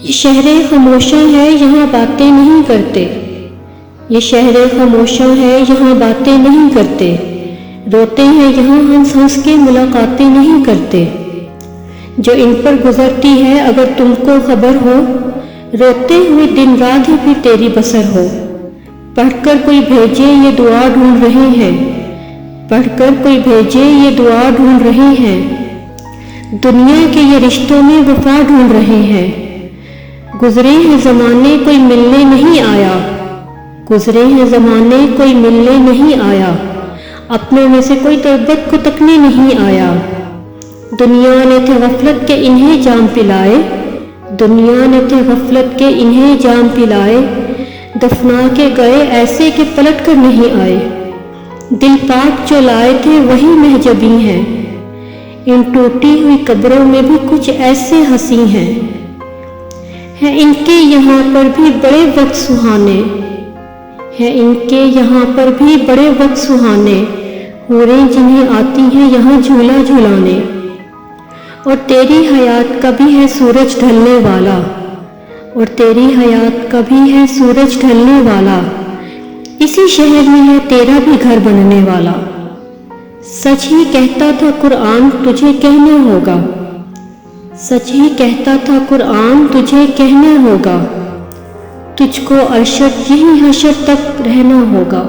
یہ شہر خاموشاں ہے یہاں باتیں نہیں کرتے، یہ شہر خاموشاں ہے یہاں باتیں نہیں کرتے، روتے ہیں یہاں ہنس ہنس کے ملاقاتیں نہیں کرتے۔ جو ان پر گزرتی ہے اگر تم کو خبر ہو، روتے ہوئے دن رات ہی پھر تیری بسر ہو۔ پڑھ کر کوئی بھیجے یہ دعا ڈھونڈ رہے ہیں، پڑھ کر کوئی بھیجے یہ دعا ڈھونڈ رہے ہیں، دنیا کے یہ رشتوں میں وفا ڈھونڈ رہے ہیں۔ گزرے ہیں زمانے کوئی ملنے نہیں آیا، گزرے ہیں زمانے کوئی ملنے نہیں آیا، اپنوں میں سے کوئی تربت کو تکنے نہیں آیا۔ دنیا نے تھے غفلت کے انہیں جام پلائے، دنیا نے تھے غفلت کے انہیں جام پلائے، دفنا کے گئے ایسے کہ پلٹ کر نہیں آئے۔ دل پاک جو لائے تھے وہی محجبی ہیں، ان ٹوٹی ہوئی قبروں میں بھی کچھ ایسے ہنسی ہیں ان کے یہاں پر بھی بڑے وقت سہانے، ہیں ان کے یہاں پر بھی بڑے وقت سہانے، حوریں جنہیں آتی ہیں یہاں جھولا جھولانے۔ اور تیری حیات کا بھی ہے سورج ڈھلنے والا، اور تیری حیات کا بھی ہے سورج ڈھلنے والا، اسی شہر میں ہے تیرا بھی گھر بننے والا۔ سچ ہی کہتا تھا قرآن تجھے کہنا ہوگا، سچ ہی کہتا تھا قرآن تجھے کہنا ہوگا، تجھ کو عرشت یہی حشر تک رہنا ہوگا۔